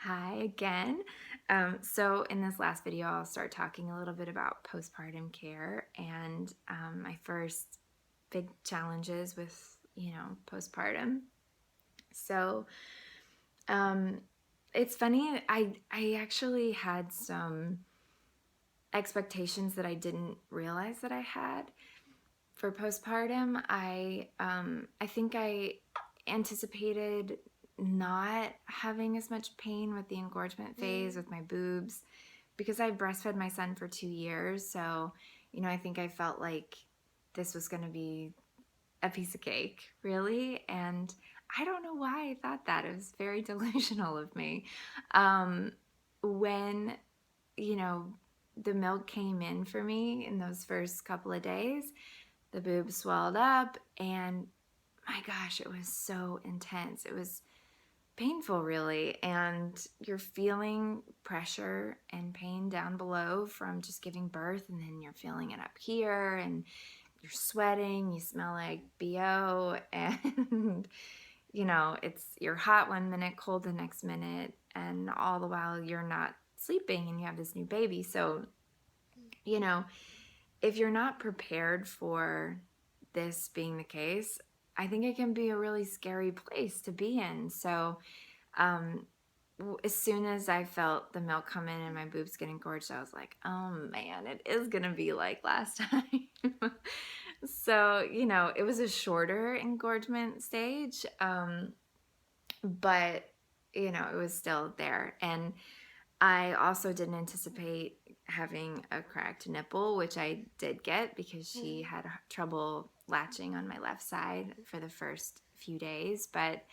Hi again. So in this last video, I'll start talking a little bit about postpartum care and my first big challenges with, postpartum. So um, it's funny, I actually had some expectations that I didn't realize that I had for postpartum. I think I anticipated not having as much pain with the engorgement phase with my boobs because I breastfed my son for 2 years. So, I think I felt like this was going to be a piece of cake, really. And I don't know why I thought that. It was very delusional of me. Um, when, you know, the milk came in for me in those first couple of days, the boobs swelled up, and my gosh, it was so intense. It was painful, really. And you're feeling pressure and pain down below from just giving birth, and then you're feeling it up here, and you're sweating, you smell like BO, and you're hot one minute, cold the next minute, and all the while you're not sleeping and you have this new baby. So, you know, if you're not prepared for this being the case, I think it can be a really scary place to be in. So, um, as soon as I felt the milk come in and my boobs getting engorged, I was like, oh man, it is gonna be like last time. So, it was a shorter engorgement stage, but, it was still there. And I also didn't anticipate having a cracked nipple, which I did get because she had trouble latching on my left side for the first few days. But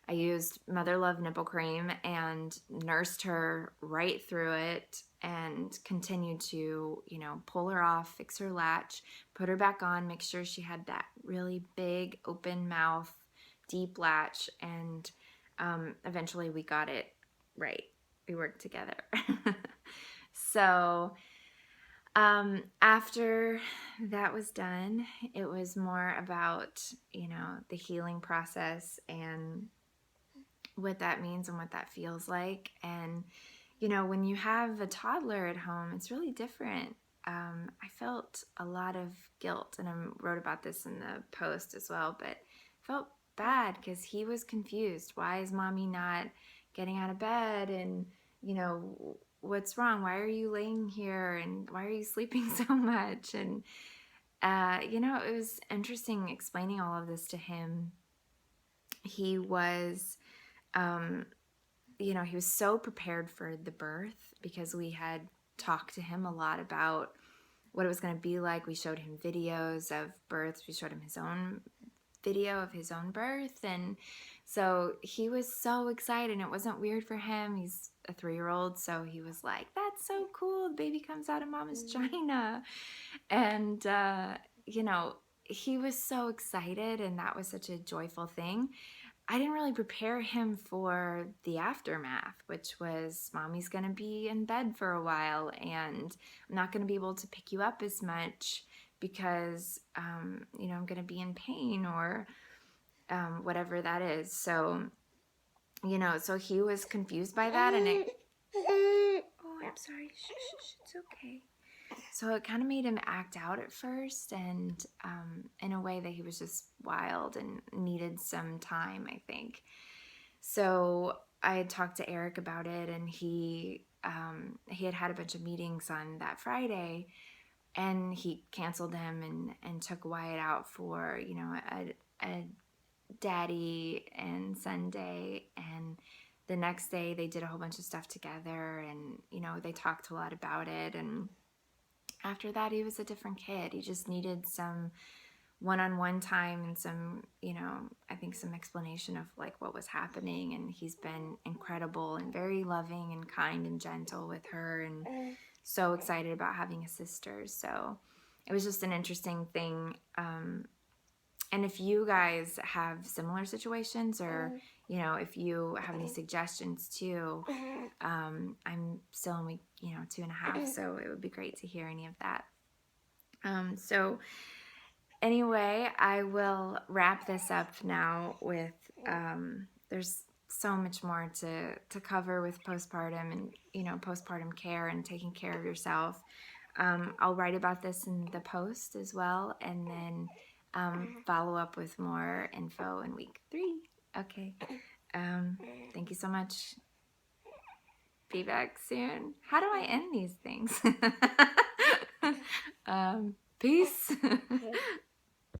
I used Mother Love nipple cream and nursed her right through it and continued to, pull her off, fix her latch, put her back on, make sure she had that really big open mouth, deep latch, and eventually we got it right. We worked together. So after that was done, it was more about, the healing process and what that means and what that feels like. And, when you have a toddler at home, it's really different. I felt a lot of guilt, and I wrote about this in the post as well, but I felt bad because he was confused. Why is mommy not getting out of bed? And, what's wrong? Why are you laying here? And why are you sleeping so much? And, it was interesting explaining all of this to him. He was he was so prepared for the birth because we had talked to him a lot about what it was going to be like. We showed him videos of births. We showed him his own video of his own birth. And so he was so excited, and it wasn't weird for him. He's a 3-year-old, so he was like, that's so cool. The baby comes out of mama's vagina. And, he was so excited, and that was such a joyful thing. I didn't really prepare him for the aftermath, which was mommy's going to be in bed for a while, and I'm not going to be able to pick you up as much because, I'm going to be in pain or whatever that is. So, so he was confused by that, and oh, I'm sorry. Shh, shh, shh, it's okay. So it kind of made him act out at first, and in a way that he was just wild and needed some time, I think. So I had talked to Eric about it, and he had a bunch of meetings on that Friday, and he canceled them and took Wyatt out for a daddy and Sunday. And the next day they did a whole bunch of stuff together, and they talked a lot about it. And after that, he was a different kid. He just needed some one-on-one time and some, I think some explanation of like what was happening. And he's been incredible and very loving and kind and gentle with her, and so excited about having a sister. So it was just an interesting thing. And if you guys have similar situations, or if you have any suggestions too, I'm still in week 2.5, so it would be great to hear any of that. So anyway, I will wrap this up now with there's so much more to cover with postpartum and, you know, postpartum care and taking care of yourself. I'll write about this in the post as well, and then follow up with more info in week 3. Okay. Thank you so much. Be back soon. How do I end these things? Peace.